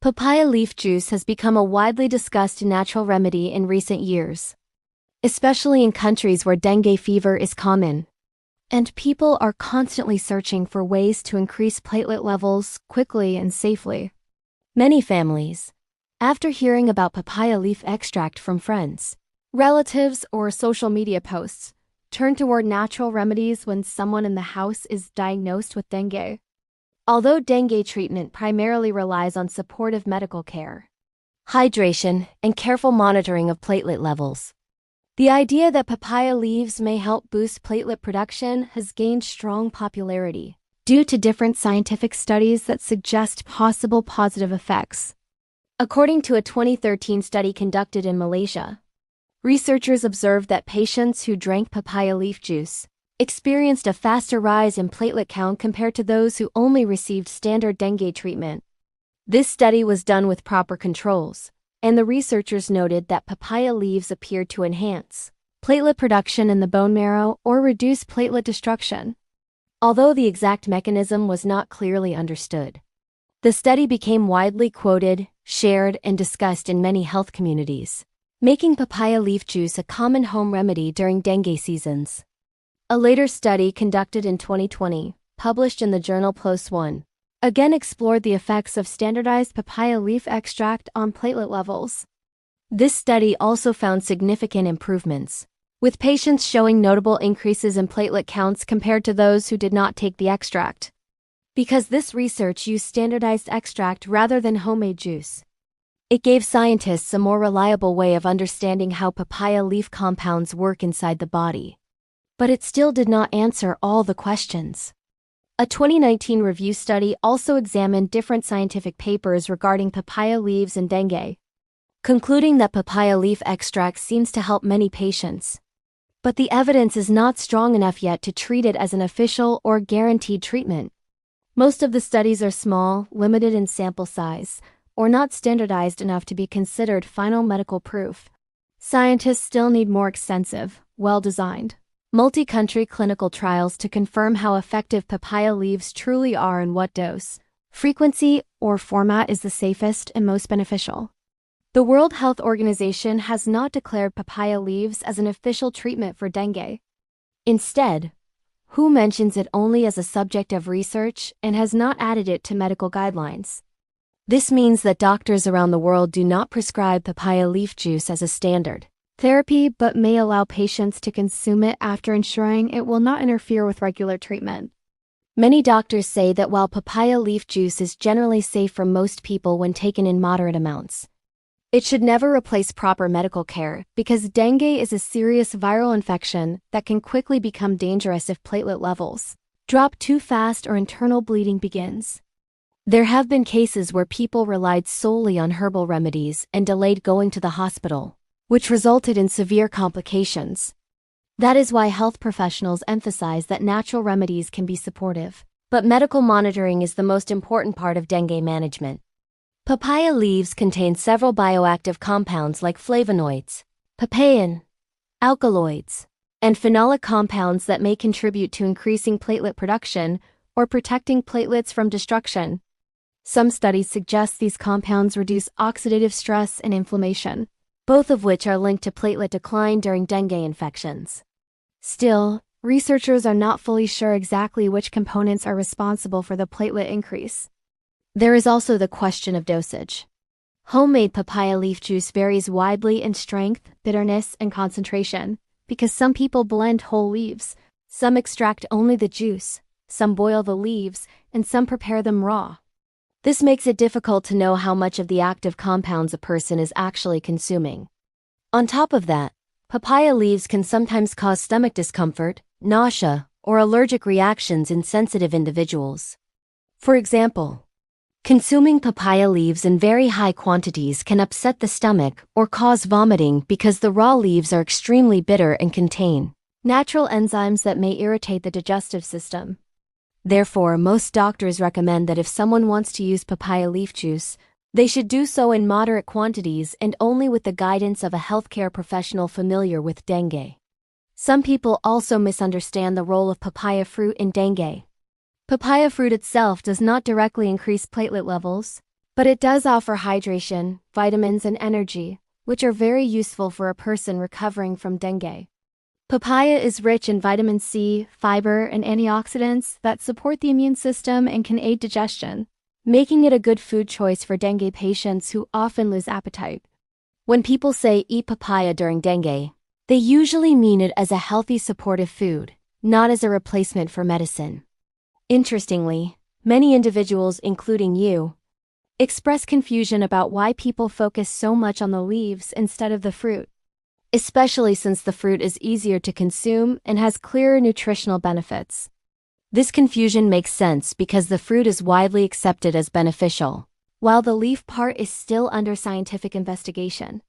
Papaya leaf juice has become a widely discussed natural remedy in recent years, especially in countries where dengue fever is common. And people are constantly searching for ways to increase platelet levels quickly and safely. Many families, after hearing about papaya leaf extract from friends, relatives, or social media posts, turn toward natural remedies when someone in the house is diagnosed with dengue. Although dengue treatment primarily relies on supportive medical care, hydration, and careful monitoring of platelet levels, the idea that papaya leaves may help boost platelet production has gained strong popularity due to different scientific studies that suggest possible positive effects. According to a 2013 study conducted in Malaysia, researchers observed that patients who drank papaya leaf juice experienced a faster rise in platelet count compared to those who only received standard dengue treatment. This study was done with proper controls, and the researchers noted that papaya leaves appeared to enhance platelet production in the bone marrow or reduce platelet destruction, although the exact mechanism was not clearly understood. The study became widely quoted, shared, and discussed in many health communities, making papaya leaf juice a common home remedy during dengue seasons. A later study conducted in 2020, published in the journal PLOS ONE, again explored the effects of standardized papaya leaf extract on platelet levels. This study also found significant improvements, with patients showing notable increases in platelet counts compared to those who did not take the extract. Because this research used standardized extract rather than homemade juice, it gave scientists a more reliable way of understanding how papaya leaf compounds work inside the body. But it still did not answer all the questions. A 2019 review study also examined different scientific papers regarding papaya leaves and dengue, concluding that papaya leaf extract seems to help many patients. But the evidence is not strong enough yet to treat it as an official or guaranteed treatment. Most of the studies are small, limited in sample size, or not standardized enough to be considered final medical proof. Scientists still need more extensive, well-designed, multi-country clinical trials to confirm how effective papaya leaves truly are and what dose, frequency, or format is the safest and most beneficial. The World Health Organization has not declared papaya leaves as an official treatment for dengue. Instead, WHO mentions it only as a subject of research and has not added it to medical guidelines. This means that doctors around the world do not prescribe papaya leaf juice as a standard therapy but may allow patients to consume it after ensuring it will not interfere with regular treatment. Many doctors say that while papaya leaf juice is generally safe for most people when taken in moderate amounts, it should never replace proper medical care because dengue is a serious viral infection that can quickly become dangerous if platelet levels drop too fast or internal bleeding begins. There have been cases where people relied solely on herbal remedies and delayed going to the hospital, which resulted in severe complications. That is why health professionals emphasize that natural remedies can be supportive, but medical monitoring is the most important part of dengue management. Papaya leaves contain several bioactive compounds like flavonoids, papain, alkaloids, and phenolic compounds that may contribute to increasing platelet production or protecting platelets from destruction. Some studies suggest these compounds reduce oxidative stress and inflammation, both of which are linked to platelet decline during dengue infections. Still, researchers are not fully sure exactly which components are responsible for the platelet increase. There is also the question of dosage. Homemade papaya leaf juice varies widely in strength, bitterness, and concentration, because some people blend whole leaves, some extract only the juice, some boil the leaves, and some prepare them raw. This makes it difficult to know how much of the active compounds a person is actually consuming. On top of that, papaya leaves can sometimes cause stomach discomfort, nausea, or allergic reactions in sensitive individuals. For example, consuming papaya leaves in very high quantities can upset the stomach or cause vomiting because the raw leaves are extremely bitter and contain natural enzymes that may irritate the digestive system. Therefore, most doctors recommend that if someone wants to use papaya leaf juice, they should do so in moderate quantities and only with the guidance of a healthcare professional familiar with dengue. Some people also misunderstand the role of papaya fruit in dengue. Papaya fruit itself does not directly increase platelet levels, But it does offer hydration, vitamins, and energy, which are very useful for a person recovering from dengue. Papaya is rich in vitamin C, fiber, and antioxidants that support the immune system and can aid digestion, making it a good food choice for dengue patients who often lose appetite. When people say eat papaya during dengue, they usually mean it as a healthy supportive food, not as a replacement for medicine. Interestingly, many individuals, including you, express confusion about why people focus so much on the leaves instead of the fruit, especially since the fruit is easier to consume and has clearer nutritional benefits. This confusion makes sense because the fruit is widely accepted as beneficial, while the leaf part is still under scientific investigation.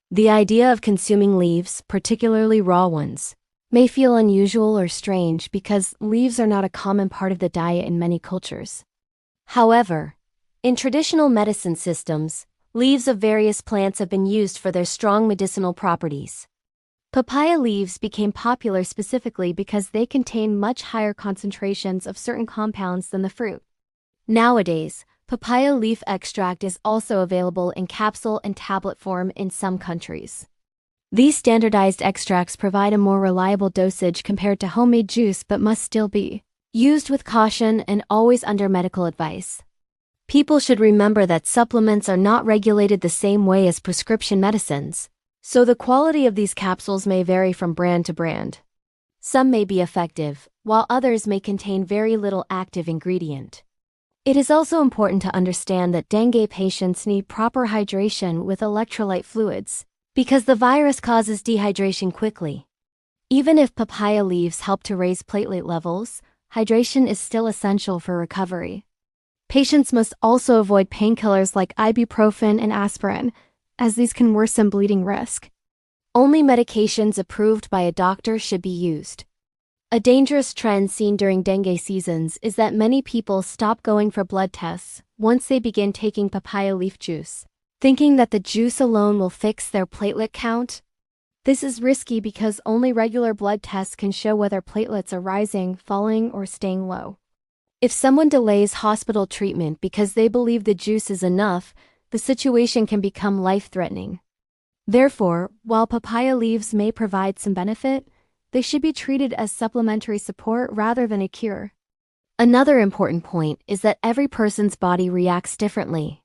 The idea of consuming leaves, particularly raw ones, may feel unusual or strange because leaves are not a common part of the diet in many cultures. However, in traditional medicine systems, leaves of various plants have been used for their strong medicinal properties. Papaya leaves became popular specifically because they contain much higher concentrations of certain compounds than the fruit. Nowadays, papaya leaf extract is also available in capsule and tablet form in some countries. These standardized extracts provide a more reliable dosage compared to homemade juice but must still be used with caution and always under medical advice. People should remember that supplements are not regulated the same way as prescription medicines, so the quality of these capsules may vary from brand to brand. Some may be effective, while others may contain very little active ingredient. It is also important to understand that dengue patients need proper hydration with electrolyte fluids, because the virus causes dehydration quickly. Even if papaya leaves help to raise platelet levels, hydration is still essential for recovery. Patients must also avoid painkillers like ibuprofen and aspirin, as these can worsen bleeding risk. Only medications approved by a doctor should be used. A dangerous trend seen during dengue seasons is that many people stop going for blood tests once they begin taking papaya leaf juice, thinking that the juice alone will fix their platelet count. This is risky because only regular blood tests can show whether platelets are rising, falling, or staying low. If someone delays hospital treatment because they believe the juice is enough, the situation can become life-threatening. Therefore, while papaya leaves may provide some benefit, they should be treated as supplementary support rather than a cure. Another important point is that every person's body reacts differently.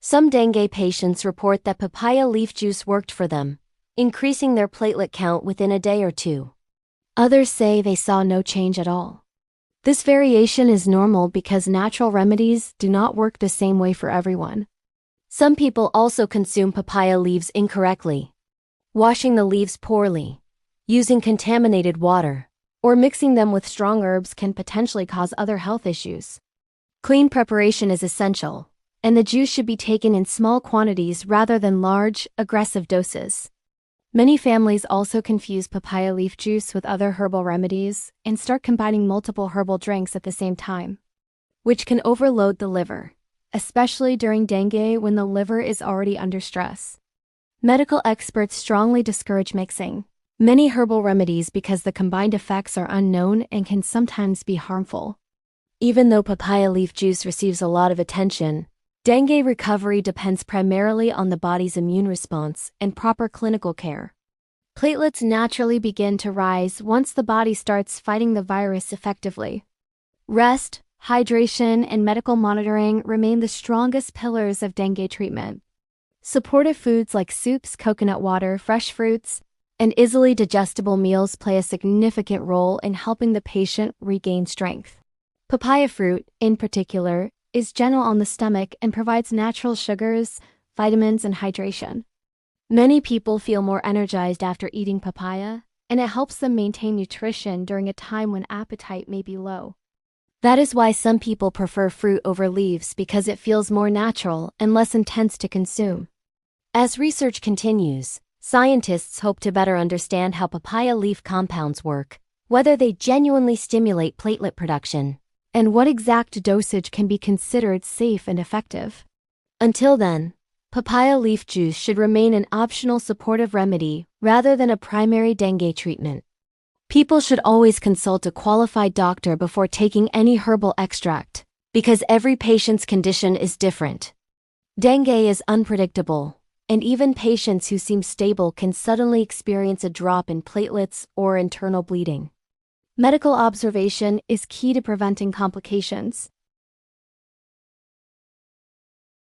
Some dengue patients report that papaya leaf juice worked for them, increasing their platelet count within a day or two. Others say they saw no change at all. This variation is normal because natural remedies do not work the same way for everyone. Some people also consume papaya leaves incorrectly. Washing the leaves poorly, using contaminated water, or mixing them with strong herbs can potentially cause other health issues. Clean preparation is essential, and the juice should be taken in small quantities rather than large, aggressive doses. Many families also confuse papaya leaf juice with other herbal remedies and start combining multiple herbal drinks at the same time, which can overload the liver, especially during dengue when the liver is already under stress. Medical experts strongly discourage mixing many herbal remedies because the combined effects are unknown and can sometimes be harmful. Even though papaya leaf juice receives a lot of attention, dengue recovery depends primarily on the body's immune response and proper clinical care. Platelets naturally begin to rise once the body starts fighting the virus effectively. Rest, hydration, and medical monitoring remain the strongest pillars of dengue treatment. Supportive foods like soups, coconut water, fresh fruits, and easily digestible meals play a significant role in helping the patient regain strength. Papaya fruit, in particular, is gentle on the stomach and provides natural sugars, vitamins, and hydration. Many people feel more energized after eating papaya, and it helps them maintain nutrition during a time when appetite may be low. That is why some people prefer fruit over leaves because it feels more natural and less intense to consume. As research continues, scientists hope to better understand how papaya leaf compounds work, whether they genuinely stimulate platelet production, and what exact dosage can be considered safe and effective. Until then, papaya leaf juice should remain an optional supportive remedy rather than a primary dengue treatment. People should always consult a qualified doctor before taking any herbal extract, because every patient's condition is different. Dengue is unpredictable, and even patients who seem stable can suddenly experience a drop in platelets or internal bleeding. Medical observation is key to preventing complications.